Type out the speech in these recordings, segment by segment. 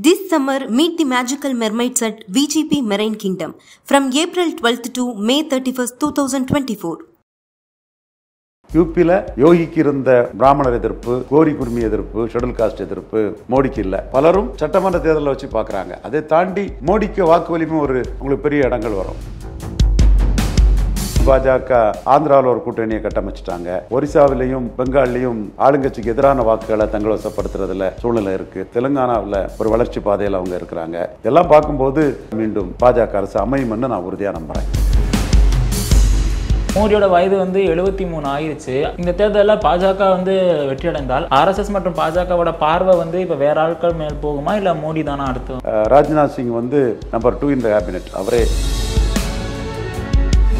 This summer, meet the magical mermaids at VGP Marine Kingdom from April 12th to May 31st, 2024. யூபியில் யோகிக்கு இருந்த பிராமணர் எதிர்ப்பு, கோரி குர்மி எதிர்ப்பு, schedule cost எதிர்ப்பு மோடிக்கு இல்லை. பலரும் சட்டமன்ற தேர்தலில் வச்சு பார்க்குறாங்க. அதை தாண்டி மோடிக்கு வாக்கு வலிமை உங்களுக்கு பெரிய இடங்கள் வரும். பாஜக ஆந்திராவில் ஒரு கூட்டணியை கட்டமைச்சிட்டாங்க. ஒரிசாவிலையும் பெங்கால்லையும் ஆளுங்கட்சிக்கு எதிரான வாக்குகளை தங்களை வசப்படுத்துறதுல சூழ்நிலை இருக்கு. தெலுங்கானாவில் ஒரு வளர்ச்சி பாதையில் அவங்க இருக்கிறாங்க. இதெல்லாம் பார்க்கும்போது மீண்டும் பாஜக அரசு அமையும்னு நான் உறுதியாக நம்புறேன். மோடியோட வயது 73 ஆயிருச்சு. இந்த தேர்தலில் பாஜக வெற்றி அடைந்தால் RSS மற்றும் பாஜகவோட பார்வை இப்போ வேற ஆட்கள் மேல் போகுமா, இல்ல மோடி தானா அடுத்து? ராஜ்நாத் சிங் நம்பர் 2 இந்த கேபினெட். அவரே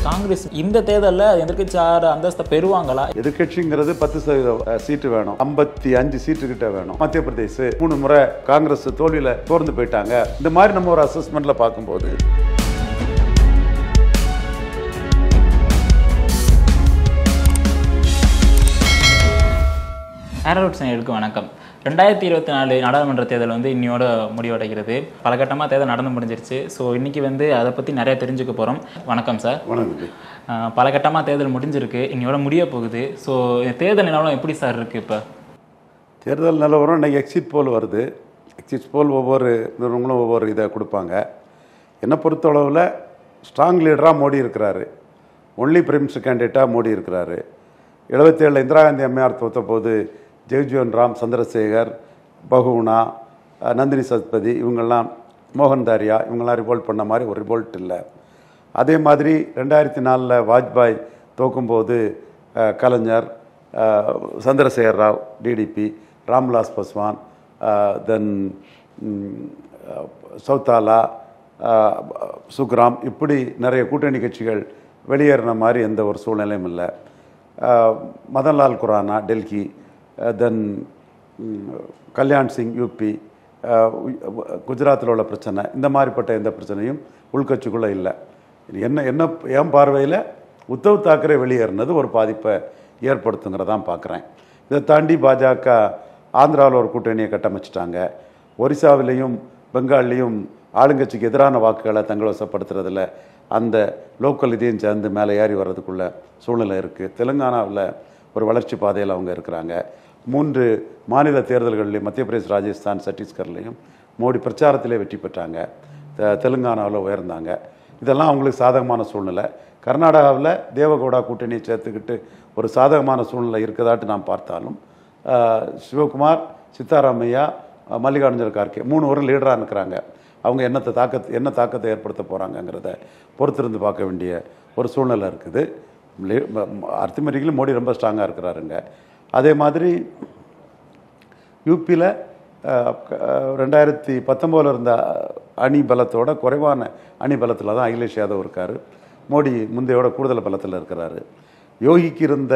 காங்கிரஸ் இந்த தேர்தலில் எதிர்கட்சி அந்தஸ்தை பெறுவாங்களா? எதிர்கட்சிங்கிறது 10% சீட்டு வேணும். 55 சீட்டு கிட்ட வேணும். மத்திய பிரதேச 3 முறை காங்கிரஸ் தோல்வியில தோர்ந்து போயிட்டாங்க. இந்த மாதிரி நம்ம ஒரு அசஸ்மெண்ட்ல பார்க்கும்போது ஆரோட் சேனலுக்கு வணக்கம். 2024 நாடாளுமன்ற தேர்தல் இன்னையோட முடிவடைகிறது. பல கட்டமாக தேர்தல் நடந்து முடிஞ்சிருச்சு. ஸோ இன்னைக்கு அதை பற்றி நிறைய தெரிஞ்சுக்க போகிறோம். வணக்கம் சார். வணக்கம். பல கட்டமாக தேர்தல் முடிஞ்சிருக்கு, இன்னையோட முடிய போகுது. ஸோ தேர்தல் நிலவரம் எப்படி சார் இருக்குது? இப்போ தேர்தல் நிலவரம் இன்னைக்கு எக்ஸிட் போல் வருது. எக்ஸிட் போல் ஒவ்வொரு நிறுவனங்களும் ஒவ்வொரு இதை கொடுப்பாங்க. என்னை பொறுத்தளவில் ஸ்ட்ராங் லீடராக மோடி இருக்கிறாரு. ஒன்லி பிரைம் மினிஸ்டர் கேண்டிடேட்டாக மோடி இருக்கிறாரு. 77 இந்திரா காந்தி அம்மையார் தோற்ற போது ஜெகஜீவன் ராம், சந்திரசேகர், பகுகுணா, நந்தினி சத்பதி, இவங்கெல்லாம் மோகன்தாரியா இவங்கெல்லாம் ரிவோல்ட் பண்ண மாதிரி ஒரு ரிவோல்ட் இல்லை. அதே மாதிரி 2004 வாஜ்பாய் தோக்கும்போது கலைஞர், சந்திரசேகர் ராவ் டிடிபி, ராம்விலாஸ் பாஸ்வான், தென் சௌதாலா, சுக்ராம், இப்படி நிறைய கூட்டணி கட்சிகள் வெளியேறின மாதிரி எந்த ஒரு சூழ்நிலையும் இல்லை. மதன்லால் குரானா டெல்லி, தென் கல்யாண் சிங் யூபி, குஜராத்தில் உள்ள பிரச்சனை, இந்த மாதிரிப்பட்ட எந்த பிரச்சனையும் உள்கட்சிக்குள்ளே இல்லை. என் பார்வையில் உத்தவ் தாக்கரே வெளியேறினது ஒரு பாதிப்பை ஏற்படுத்துங்கிறதான் பார்க்குறேன். இதை தாண்டி பாஜக ஆந்திராவில் ஒரு கூட்டணியை கட்டமைச்சிட்டாங்க. ஒரிசாவிலையும் பெங்கால்லையும் ஆளுங்கட்சிக்கு எதிரான வாக்குகளை தங்களை வசப்படுத்துறதுல அந்த லோக்கல் இதையும் சேர்ந்து மேலே ஏறி வர்றதுக்குள்ள சூழ்நிலை இருக்குது. தெலுங்கானாவில் ஒரு வளர்ச்சி பாதையில் அவங்க இருக்கிறாங்க. 3 மாநில தேர்தல்கள்லையும் மத்திய பிரதேஷ், ராஜஸ்தான், சத்தீஸ்கர்லையும் மோடி பிரச்சாரத்திலே வெற்றி பெற்றாங்க. தெலுங்கானாவில் உயர்ந்தாங்க. இதெல்லாம் அவங்களுக்கு சாதகமான சூழ்நிலை. கர்நாடகாவில் தேவகவுடா கூட்டணியை சேர்த்துக்கிட்டு ஒரு சாதகமான சூழ்நிலை இருக்குதாட்டு நாம் பார்த்தாலும் சிவகுமார், சித்தாராமையா, மல்லிகார்ஜுன கார்கே 3 ஒரு லீடராக இருக்கிறாங்க. அவங்க என்ன தாக்கத்தை ஏற்படுத்த போகிறாங்கங்கிறத பொறுத்திருந்து பார்க்க வேண்டிய ஒரு சூழ்நிலை இருக்குது. அர்த்தமெட்டிக்கலி மோடி ரொம்ப ஸ்ட்ராங்காக இருக்கிறாருங்க. அதே மாதிரி யூபியில் 2019 இருந்த அணி பலத்தோட குறைவான அணி பலத்தில் தான் அகிலேஷ் யாதவ் இருக்கார். மோடி முந்தையோட கூடுதல் பலத்தில் இருக்கிறாரு. யோகிக்கு இருந்த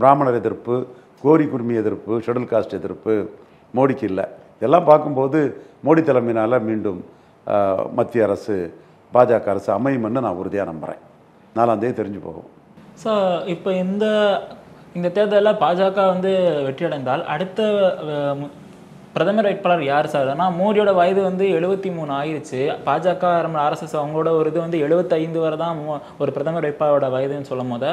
பிராமணர் எதிர்ப்பு, கோரி குர்மி எதிர்ப்பு, ஷெட்யூல் காஸ்ட் எதிர்ப்பு மோடிக்கு இல்லை. இதெல்லாம் பார்க்கும்போது மோடி தலைமையினால் மீண்டும் மத்திய அரசு, பாஜக அரசு அமையும்னு நான் உறுதியாக நம்புகிறேன். 4ஆம் தேதி தெரிஞ்சு போகும். ஸோ இப்போ இந்த தேர்தலில் பாஜக வெற்றி அடைந்தால் அடுத்த பிரதமர் வேட்பாளர் யார் சார்? ஏன்னா மோடியோட வயது 73 ஆயிடுச்சு. பாஜக RSS அவங்களோட ஒரு இது 75 வரை தான் ஒரு பிரதமர் வேட்பாளரோட வயதுன்னு சொல்லும் போது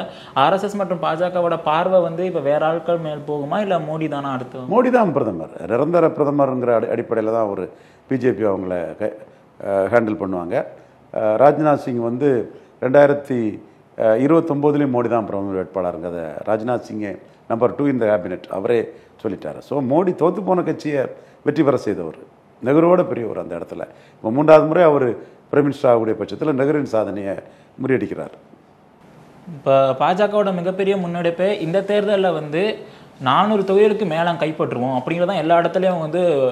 RSS மற்றும் பாஜகவோட பார்வை இப்போ வேற ஆட்கள் மேல் போகுமா, இல்லை மோடி தானா அடுத்து? மோடி தான் பிரதமர், நிரந்தர பிரதமருங்கிற அடிப்படையில் தான் ஒரு பிஜேபி அவங்கள ஹேண்டில் பண்ணுவாங்க. ராஜ்நாத் சிங் 2029 மோடி தான் பிரதமர் வேட்பாளருங்கிறத ராஜ்நாத் சிங்கே நம்பர் 2 இந்த கேபினெட் அவரே சொல்லிட்டார். ஸோ மோடி தோற்று போன கட்சியை வெற்றி பெற செய்தவர், நெஹ்ருவோட பெரியவர். அந்த இடத்துல இப்போ 3வது முறை அவர் பிரைம் மினிஸ்டர் ஆகக்கூடிய பட்சத்தில் நெஹ்ருவின் சாதனையை முறியடிக்கிறார். இப்போ பாஜகவோட மிகப்பெரிய முன்னெடுப்பு இந்த தேர்தலில் 400 தொகுதிகளுக்கு மேலே கைப்பற்றுவோம் அப்படிங்கிறதான் எல்லா இடத்துலையும்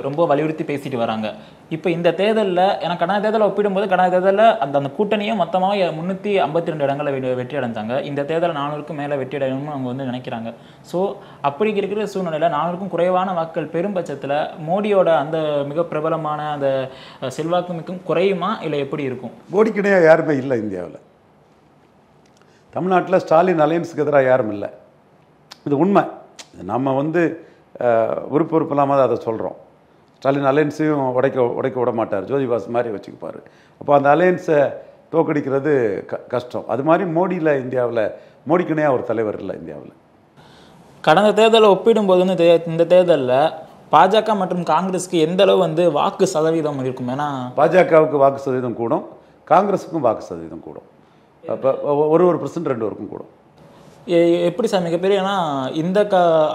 ரொம்ப வலியுறுத்தி பேசிட்டு வராங்க. இப்போ இந்த தேர்தலில் எனக்கு கடந்த தேர்தலை ஒப்பிடும்போது கடந்த தேர்தலில் அந்த கூட்டணியை மொத்தமாக 352 இடங்களில் வெற்றி அடைஞ்சாங்க. இந்த தேர்தலில் 400க்கும் மேலே வெற்றி அடையணும்னு அவங்க நினைக்கிறாங்க. ஸோ அப்படி இருக்கிற சூழ்நிலையில் 400க்கும் குறைவான வாக்குகள் பெரும் பட்சத்தில் மோடியோட அந்த மிக பிரபலமான அந்த செல்வாக்கு மிக்கும் குறையுமா, இல்லை எப்படி இருக்கும்? மோடிக்கிடையே யாருமே இல்லை இந்தியாவில். தமிழ்நாட்டில் ஸ்டாலின் அலையன்ஸுக்கு எதிராக யாரும் இல்லை. இது உண்மை. நம்ம விருப்பம் இல்லாமல் அதை சொல்கிறோம். ஸ்டாலின் அலையன்ஸையும் உடைக்க விட மாட்டார், ஜோதிபாஸ் மாதிரி வச்சுக்குப்பார். அப்போ அந்த அலையன்ஸை தோக்கடிக்கிறது கஷ்டம். அது மாதிரி இந்தியாவில் மோடிக்குனையாக ஒரு தலைவர் இல்லை இந்தியாவில். கடந்த தேர்தலை ஒப்பிடும்போது வந்து இந்த தேர்தலில் பாஜக மற்றும் காங்கிரஸுக்கு எந்த அளவு வந்து வாக்கு சதவீதம் இருக்கும்? ஏன்னா பாஜகவுக்கு வாக்கு சதவீதம் கூடும், காங்கிரஸுக்கும் வாக்கு சதவீதம் கூடும். அப்போ 1% 2 வரைக்கும் கூடும். எப்படி சார் மிகப்பெரிய, ஏன்னா இந்த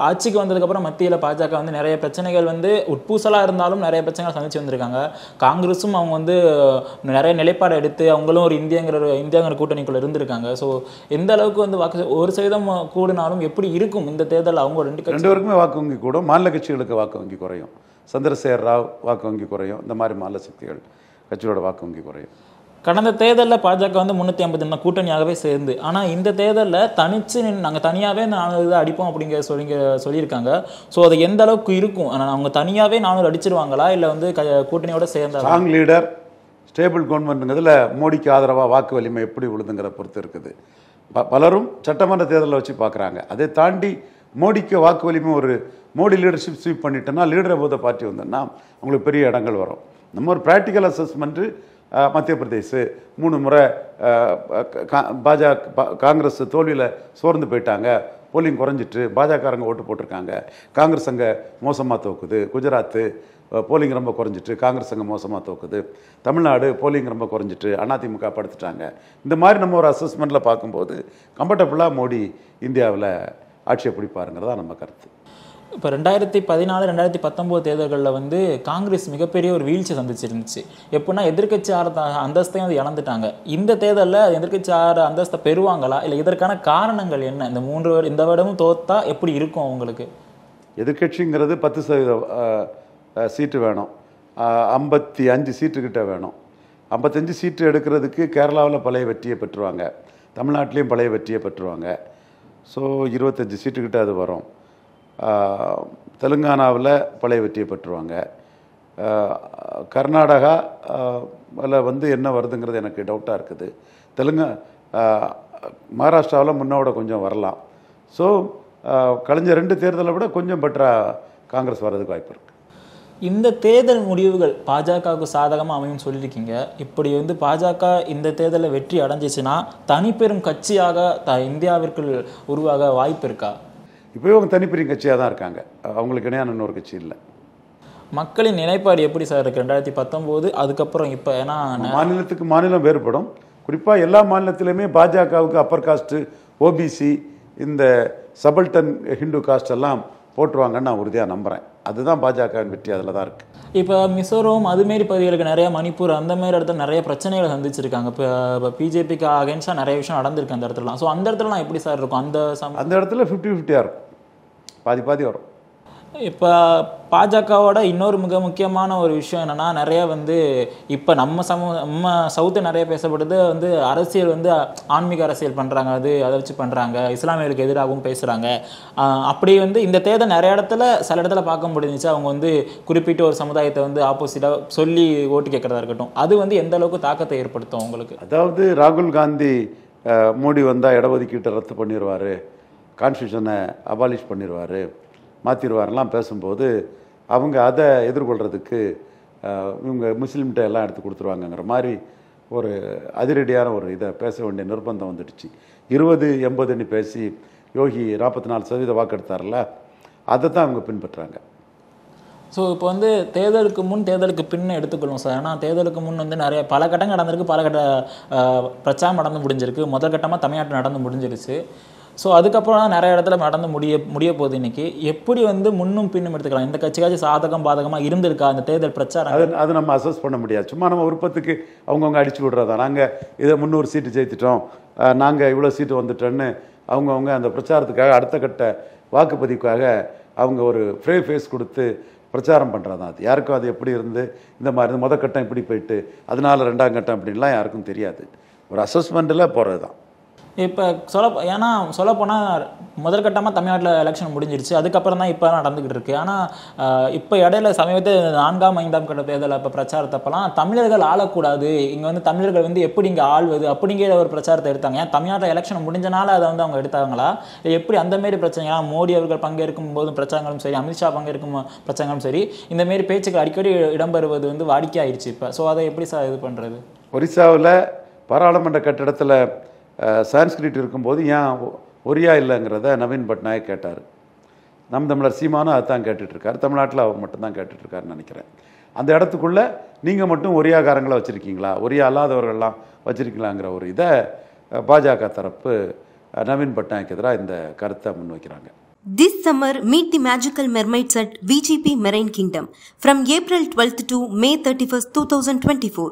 ஆட்சிக்கு வந்ததுக்கப்புறம் மத்தியில் பாஜக வந்து நிறைய பிரச்சனைகள் வந்து உட்பூசலாக இருந்தாலும் நிறைய பிரச்சனைகள் சந்திச்சு வந்திருக்காங்க. காங்கிரஸும் அவங்க வந்து நிறைய நிலைப்பாடு எடுத்து அவங்களும் ஒரு இந்தியாங்கிற கூட்டணிக்குள்ள இருந்திருக்காங்க. ஸோ எந்த அளவுக்கு வந்து வாக்கு 1% கூடினாலும் எப்படி இருக்கும் இந்த தேர்தல்? அவங்க ரெண்டு பேருக்குமே வாக்கு வங்கி கூடும், மாநில கட்சிகளுக்கு வாக்கு வங்கி குறையும். சந்திரசேகர் ராவ் வாக்கு வங்கி குறையும், இந்த மாதிரி மாநில சக்திகள் கட்சியோட வாக்கு வங்கி குறையும். கடந்த தேர்தலில் பாஜக வந்து 350 கூட்டணியாகவே சேர்ந்து, ஆனால் இந்த தேர்தலில் தனிச்சு நாங்கள் தனியாகவே 400 அடிப்போம் அப்படிங்கிற சொல்லியிருக்காங்க. ஸோ அது எந்த அளவுக்கு இருக்கும்? அவங்க தனியாகவே 400 அடிச்சிருவாங்களா, இல்லை வந்து கூட்டணியோட சேர்ந்த ஸ்ட்ராங் லீடர் ஸ்டேபிள் கவர்மெண்ட்டுங்கிறதுல மோடிக்கு ஆதரவாக வாக்கு வலிமை எப்படி விழுதுங்கிற பொறுத்து இருக்குது. பலரும் சட்டமன்ற தேர்தலில் வச்சு பார்க்குறாங்க. அதை தாண்டி மோடிக்கு வாக்கு வலிமை ஒரு மோடி லீடர்ஷிப் ஸ்வீப் பண்ணிட்டோன்னா, லீடரை போத பார்ட்டி வந்தோன்னா உங்களுக்கு பெரிய இடங்கள் வரும். நம்ம ஒரு ப்ராக்டிக்கல் அசஸ்மெண்ட்டு, மத்திய பிரதேஷ் 3 முறை காங்கிரஸ் தோல்வியில் சோர்ந்து போயிட்டாங்க, போலிங் குறைஞ்சிட்டு பாஜகரங்க ஓட்டு போட்டிருக்காங்க, காங்கிரஸ் அங்கே மோசமாக தோக்குது. குஜராத்து போலிங் ரொம்ப குறைஞ்சிட்டு காங்கிரஸ் அங்கே மோசமாக தோக்குது. தமிழ்நாடு போலிங் ரொம்ப குறைஞ்சிட்டு அதிமுக படுத்துட்டாங்க. இந்த மாதிரி நம்ம ஒரு அசஸ்மெண்ட்டில் பார்க்கும்போது கம்ஃபர்டபுளாக மோடி இந்தியாவில் ஆட்சியை பிடிப்பாருங்கிறதா நம்ம கருத்து. இப்போ 2014, 2019 தேர்தல்களில் வந்து காங்கிரஸ் மிகப்பெரிய ஒரு வீழ்ச்சி சந்திச்சிருந்துச்சு. எப்படின்னா எதிர்கட்சி அந்தஸ்தையும் அது இழந்துட்டாங்க. இந்த தேர்தலில் எதிர்கட்சி அந்தஸ்தை பெறுவாங்களா, இல்லை இதற்கான காரணங்கள் என்ன? இந்த வருடமும் தோத்தா எப்படி இருக்கும் அவங்களுக்கு? எதிர்கட்சிங்கிறது 10% சீட்டு வேணும், 55 சீட்டுக்கிட்ட வேணும். 55 சீட்டு எடுக்கிறதுக்கு கேரளாவில் பழைய வெற்றியை பெற்றுவாங்க, தமிழ்நாட்டிலையும் பழைய வெற்றியை பெற்றுவாங்க. ஸோ 25 சீட்டுக்கிட்ட அது வரும். தெலுங்கானாவில் பழைய வெற்றியை பெற்றுவாங்க. கர்நாடகாவில் வந்து என்ன வருதுங்கிறது எனக்கு டவுட்டாக இருக்குது. மகாராஷ்டிராவில் முன்னோட கொஞ்சம் வரலாம். ஸோ கழிஞ்ச 2 தேர்தலை விட கொஞ்சம் பெட்டராக காங்கிரஸ் வர்றதுக்கு வாய்ப்பு இருக்குது. இந்த தேர்தல் முடிவுகள் பாஜகவுக்கு சாதகமாக அமையும் சொல்லியிருக்கீங்க. இப்படி வந்து பாஜக இந்த தேர்தலில் வெற்றி அடைஞ்சிச்சுன்னா தனிப்பெரும் கட்சியாக இந்தியாவிற்குள் உருவாக வாய்ப்பு இருக்கா? இப்போயும் அவங்க தனிப்பெரும் கட்சியாக தான் இருக்காங்க, அவங்களுக்கு இணையான இன்னொரு கட்சி இல்லை. மக்களின் நிலைப்பாடு எப்படி சார் இருக்குது 2019 அதுக்கப்புறம் இப்போ? ஏன்னா மாநிலத்துக்கு மாநிலம் வேறுபடும். குறிப்பாக எல்லா மாநிலத்திலையுமே பாஜகவுக்கு அப்பர் காஸ்ட்டு, ஓபிசி, இந்த சபல்டன் ஹிந்து காஸ்ட் எல்லாம் போட்டுருவாங்கன்னு நான் உறுதியாக நம்புகிறேன். அதுதான் பாஜகவின் வெற்றி, அதில் தான் இருக்குது. இப்போ மிசோரம் அதுமாரி பகுதிகளுக்கு நிறைய, மணிப்பூர் அந்த மாதிரி இடத்துல நிறைய பிரச்சனைகளை சந்திச்சிருக்காங்க. இப்போ பிஜேபிக்கு அகேன்ஸ்டாக நிறைய விஷயம் நடந்திருக்கு அந்த இடத்துலலாம். ஸோ அந்த இடத்துலலாம் எப்படி சார் இருக்கும்? அந்த இடத்துல 50-50 இருக்கும், பாதி வரும். இப்போ பாஜகவோட இன்னொரு மிக முக்கியமான ஒரு விஷயம் என்னென்னா, நிறைய வந்து இப்போ நம்ம சவுத்து நிறைய பேசப்படுது வந்து அரசியல் வந்து ஆன்மீக அரசியல் பண்ணுறாங்க, அதை வச்சு பண்ணுறாங்க, இஸ்லாமியர்களுக்கு எதிராகவும் பேசுகிறாங்க. அப்படி வந்து இந்த தேர்தல் நிறைய இடத்துல சில இடத்துல பார்க்க முடிஞ்சிச்சு. அவங்க வந்து குறிப்பிட்ட ஒரு சமுதாயத்தை வந்து ஆப்போசிட்டாக சொல்லி ஓட்டு கேட்குறதா இருக்கட்டும், அது வந்து எந்த அளவுக்கு தாக்கத்தை ஏற்படுத்தும் உங்களுக்கு? அதாவது ராகுல் காந்தி மோடி வந்தால் இடஒதுக்கீட்டை ரத்து பண்ணிடுவார், கான்ஸ்டியூஷனை அபாலிஷ் பண்ணிடுவார், மாற்றிடுவாரெல்லாம் பேசும்போது அவங்க அதை எதிர்கொள்கிறதுக்கு இவங்க முஸ்லீம்கிட்ட எல்லாம் எடுத்து கொடுத்துருவாங்கங்கிற மாதிரி ஒரு அதிரடியான ஒரு இதை பேச வேண்டிய நிர்பந்தம் வந்துடுச்சு. 20-80ன்னு பேசி யோகி 44% வாக்கெடுத்தார்ல, அதை தான் அவங்க பின்பற்றுறாங்க. ஸோ இப்போ வந்து தேர்தலுக்கு முன் தேர்தலுக்கு பின்னு எடுத்துக்கொள்ளும் சார். ஏன்னா தேர்தலுக்கு முன் வந்து நிறைய பல கட்டங்கள் நடந்திருக்கு, பல கட்ட பிரச்சாரம் நடந்து முடிஞ்சிருக்கு. முதல் கட்டமாக தமிழ்நாட்டில் நடந்து முடிஞ்சிருச்சு. ஸோ அதுக்கப்புறம் தான் நிறைய இடத்துல நடந்து முடிய போகுது. இன்னைக்கு எப்படி வந்து முன்னும் பின்னும் எடுத்துக்கலாம்? இந்த கட்சிக்காச்சும் சாதகம் பாதகமாக இருந்திருக்கா அந்த தேர்தல் பிரச்சாரம்? அது நம்ம அசஸ் பண்ண முடியாது. சும்மா நம்ம விருப்பத்துக்கு அவங்கவுங்க அடிச்சு விடுறதா, நாங்கள் இதை 300 சீட்டு ஜெயித்துட்டோம், நாங்கள் இவ்வளோ சீட்டு வந்துட்டோன்னு அவங்கவுங்க அந்த பிரச்சாரத்துக்காக அடுத்த கட்ட வாக்குப்பதிவுக்காக அவங்க ஒரு ஃபேஸ் கொடுத்து பிரச்சாரம் பண்ணுறது தான். அது யாருக்கும் அது எப்படி இருந்து இந்த மாதிரி முதல் கட்டம் இப்படி போயிட்டு அதனால 2ஆம் கட்டம் அப்படின்லாம் யாருக்கும் தெரியாது. ஒரு அசஸ்மெண்ட்டில் போகிறது தான். இப்போ ஏன்னா சொல்லப்போனால் முதற்கட்டமாக தமிழ்நாட்டில் எலெக்ஷன் முடிஞ்சிருச்சு, அதுக்கப்புறம் தான் இப்போ நடந்துக்கிட்டு இருக்கு. ஆனால் இப்போ இடையில சமீபத்தில் 4ஆம் 5ஆம் கட்ட தேர்தல் அப்போ பிரச்சாரத்தப்பெல்லாம் தமிழர்கள் ஆளக்கூடாது, இங்கே வந்து தமிழர்கள் வந்து எப்படி இங்கே ஆள்வது அப்படிங்கிற ஒரு பிரச்சாரத்தை எடுத்தாங்க. ஏன் தமிழ்நாட்டில் எலெக்ஷன் முடிஞ்சனால அதை வந்து அவங்க எடுத்தாங்களா, எப்படி அந்தமாரி பிரச்சனை? மோடி அவர்கள் பங்கேற்கும் போதும் பிரச்சாரங்களும் சரி, அமித்ஷா பங்கேற்கும் பிரச்சாரங்களும் சரி, இந்தமாரி பேச்சுக்கள் அடிக்கடி இடம்பெறுவது வந்து வாடிக்கையாயிடுச்சு இப்போ. ஸோ அதை எப்படி சார் இது பண்ணுறது? ஒரிசாவில் பாராளுமன்ற கட்டிடத்தில் சான்ஸ்கிரிட் இருக்கும்போது ஏன் ஒரியா இல்லைங்கிறத நவீன் பட்நாயக் கேட்டார். நம் தமிழர் சீமானும் அதுதான் கேட்டுட்ருக்காரு. தமிழ்நாட்டில் அவர் மட்டும்தான் கேட்டுட்ருக்காருன்னு நினைக்கிறேன். அந்த இடத்துக்குள்ளே நீங்கள் மட்டும் ஒரியாக்காரங்களை வச்சுருக்கீங்களா, ஒரியா அல்லாதவர்கள்லாம் வச்சுருக்கீங்களாங்கிற ஒரு இதை பாஜக தரப்பு நவீன் பட்நாயக் எதிராக இந்த கருத்தை முன்வைக்கிறாங்க. This summer, meet the magical mermaids at VGP Marine Kingdom from April 12th to May 31st, 2024.